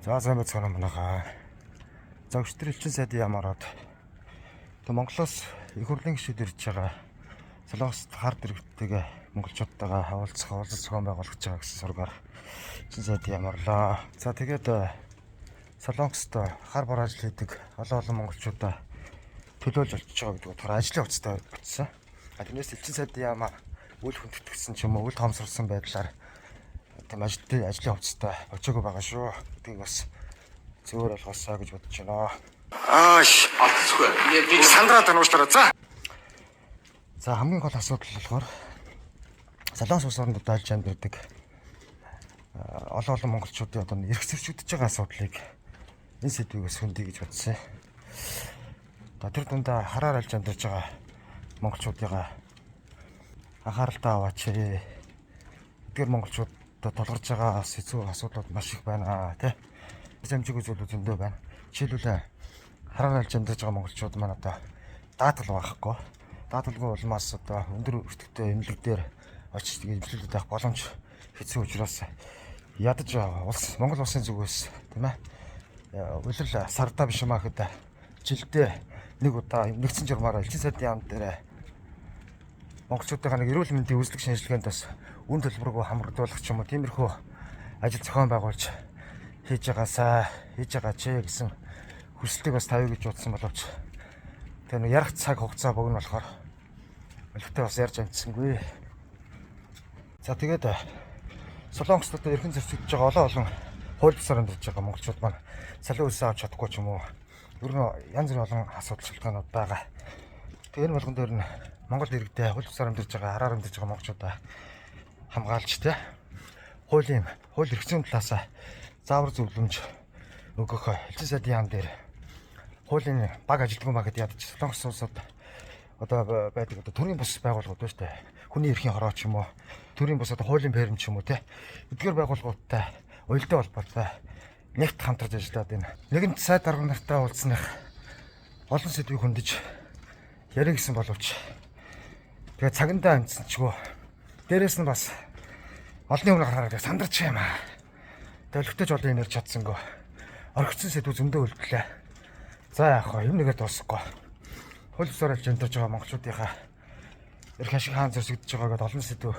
За сайн байцгаана манайхаа. За өчтөр элчин сайдын ямаараад Монголоос их хурлын гишүүд ирж байгаа. Солонгост хард иргэдтэйгээ монголчуудтайгаа уулзах зохион байгуулах гэж байгаа гэсэн сургаар элчин сайдын ямаарлаа. За тэгээд Солонгост хар бор ажил хийдэг олон монголчуудаа төлөөлж олчиж байгаа гэдэг утгаараа ажлын хувцастай утсан. Тэрнээс элчин сайдын ямаа үл хүндэтгэсэн ч юм уу үл томсорсон байдлаар тийм ажлын хувцастай очиагүй байгаа шүү. Гэдгийг бас зөвөр ойлгосоо гэж бодож байна. Ааш алцгүй. Би сандраад ануушлаараа. За хамгийн гол асуудал болохоор Солонгос улс орнд даалж амьдардаг олон монголчуудын одоо эрх зөрчигдөж байгаа асуудлыг энэ сэдвээс хөндөе гэж бодсон. Тэр дундаа хараар алж амьдарч байгаа монголчуудыгаа анхааралтай аваач. Эдгээр монголчууд толгорж байгаа хэцүү асуудлууд маш их байна тий. Хэмжээгүй зүйлүүд зөндөө байна. Жишээлбэл хараар алж амьдарч байгаа монголчууд маань одоо даатгал байхгүй. Даатгалгүй улмаас одоо өндөр өртөгтэй эмнэлэг дээр очиж имжлүүлээд байх боломж хэцүү учраас ядаж Монгол улсын зүгээс тийм ээ. Улирал сардаа биш юмаа хэд жилдээ нэг удаа нэгдсэн журмаараа элчин сайдын яам дээр монголчуудынхаа нэг эрүүл мэндийн үзлэг шинжилгээнд бас үн төлбөргүй хамрагдуулах ч юм уу тиймэрхүү ажил зохион байгуулж хийж байгаа ч гэсэн хүслийг бас тавь гэж бодсон боловч тэр нэг ярах цаг хугацаа богино болохоор өлөвтэй бас ярьж амжсангүй. За тэгээд Солонгост одоо эрхэн зөрчигдөж байгаа олон хууль бусаар амьдарч байгаа монголчууд маань салын үлсээ авч чадахгүй ч юм уу ер нь янз бүрийн олон асуудал шалтгаанууд байгаа. Тэгээд энэ болгон дээр нь Монгол иргэдээ хууль бусаар амьдарч байгаа хараар амьдарч байгаа монголчуудаа хамгаалж тэ хууль эрх зүйн талаас заавар зөвлөмж өгөх элчин сайдын яам дээр хуулийн баг ажилтгүй маа гэдээ ядаж Солонгос улсад одоо байдаг одоо төрийн бус байгууллагууд байна шүү дээ. Хүний эрхийн хороо ч юм уу төрийн бус одоо хуулийн ферм ч юм уу тэ эдгээр байгууллагуудтай уялдаа холбоотой нэгт хамтарч ажиллаад байна. Нэгэнт сайд дарга нартай уулзсных олон сэдвийг хөндөж яриа гэсэн боловч тэгээ цагандаа амжсанчгүй дээрэс нь бас олонний өмнө гараад сандарч юм аа. Төлөвтэй ч олон юм ярьж чадсангүй. Орхицсон сэдв зөндөө үлдлээ. За яах вэ? Юм нэгээр дуусахгүй. Хууль бусаар алж амьдарч байгаа монголчуудынхаа эрх ашиг хаан зөрчигдөж байгаа гэдэг олон сэдв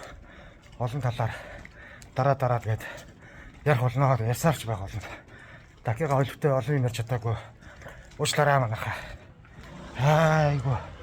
олон талаар дараа гээд ярих болно. Ярьсаарч байх болно. Дахиад олөвтэй олон юм ярьж чадаагүй. Уучлаарай манайхаа. Айгуу.